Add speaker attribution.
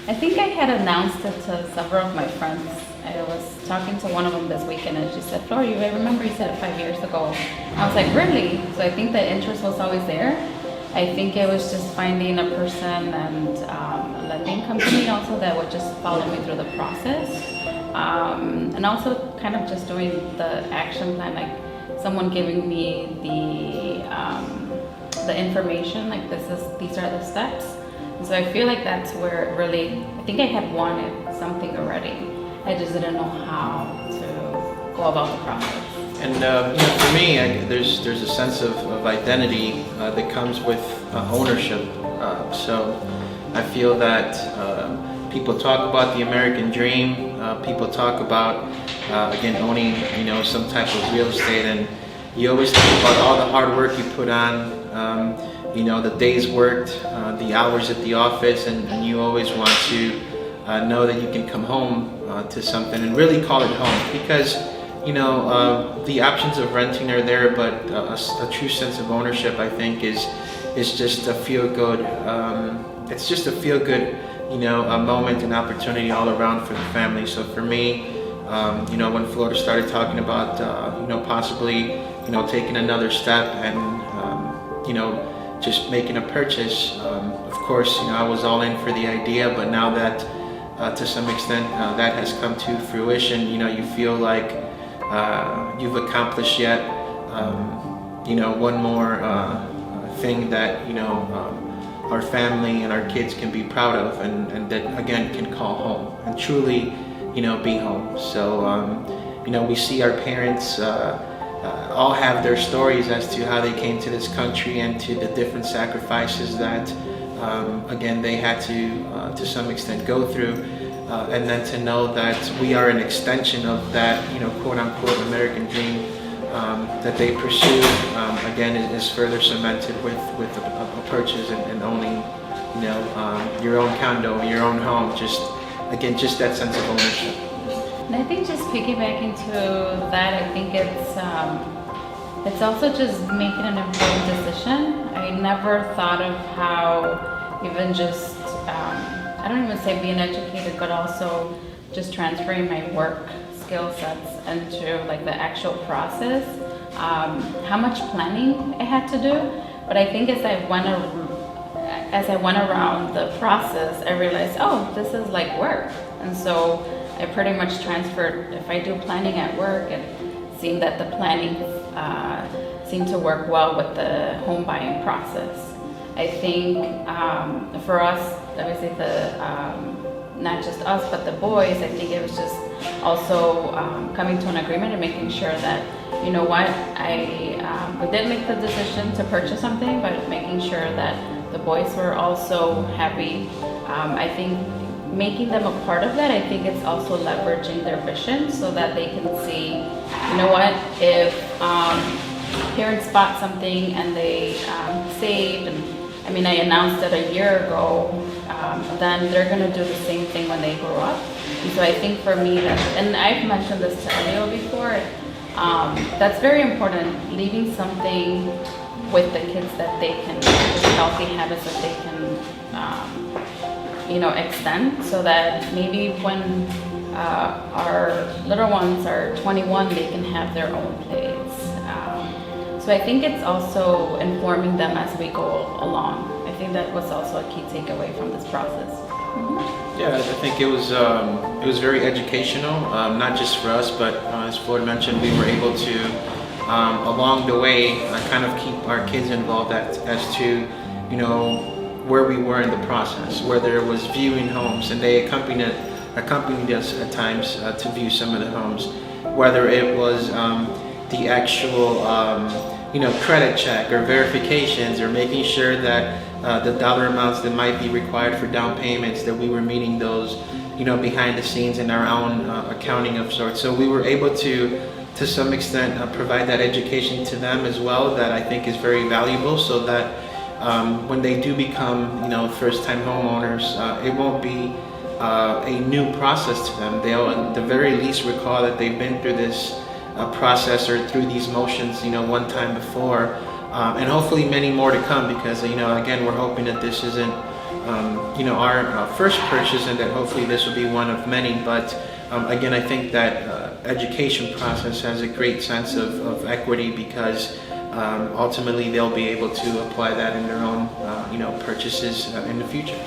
Speaker 1: I think I had announced it to several of my friends. I was talking to one of them this weekend and she said, Flora, I remember you said it 5 years ago. I was like, really? So I think the interest was always there. I think it was just finding a person and a lending company also that would just follow me through the process. And also kind of just doing the action plan, like someone giving me the information, like these are the steps. And so I feel like that's where it really, I think I had wanted something already. I just didn't know how to go about the process.
Speaker 2: And for me, there's a sense of identity that comes with ownership. So I feel that people talk about the American dream. People talk about again owning some type of real estate, and you always think about all the hard work you put on. The days worked, the hours at the office, and you always want to know that you can come home to something and really call it home, because the options of renting are there, but a true sense of ownership, I think, is just a feel good. It's just a feel good, a moment and opportunity all around for the family. So for me, when Florida started talking about, possibly, taking another step and, just making a purchase, of course, I was all in for the idea. But now that, to some extent, that has come to fruition, you feel like you've accomplished yet, one more thing that, our family and our kids can be proud of, and that again can call home and truly, be home. So, we see our parents all have their stories as to how they came to this country and to the different sacrifices that, again, they had to some extent go through. And then to know that we are an extension of that, quote unquote American dream that they pursued, again, is further cemented with a purchase and owning, your own condo, your own home. Just that sense of ownership.
Speaker 1: And I think just piggybacking to that, I think it's also just making an informed decision. I never thought of how even just I don't even say being educated, but also just transferring my work skill sets into like the actual process, how much planning I had to do. But I think as I went around the process, I realized, oh, this is like work. And so I pretty much transferred, if I do planning at work, it seemed that the planning seemed to work well with the home buying process. I think for us, obviously not just us, but the boys, I think it was just also coming to an agreement and making sure that, we did make the decision to purchase something, but making sure that the boys were also happy. I think making them a part of that, I think it's also leveraging their vision so that they can see, if parents bought something and they saved, and I announced it a year ago, then they're going to do the same thing when they grow up. And so I think for me, and I've mentioned this to Elio before, that's very important, leaving something with the kids that they can, healthy habits that they can, extend, so that maybe when our little ones are 21, they can have their own place. So I think it's also informing them as we go along. I think that was also a key takeaway from this process. Mm-hmm.
Speaker 2: Yeah, I think it was very educational, not just for us, but as Florida mentioned, we were able to, along the way, kind of keep our kids involved as to, where we were in the process, whether it was viewing homes, and they accompanied us at times to view some of the homes, whether it was the actual credit check or verifications, or making sure that the dollar amounts that might be required for down payments, that we were meeting those behind the scenes in our own accounting of sorts. So we were able to some extent provide that education to them as well, that I think is very valuable, so that when they do become first-time homeowners, it won't be a new process to them. They'll at the very least recall that they've been through this process or through these motions one time before, and hopefully many more to come, because again, we're hoping that this isn't our first purchase, and that hopefully this will be one of many. But again, I think that education process has a great sense of equity, because ultimately they'll be able to apply that in their own purchases in the future.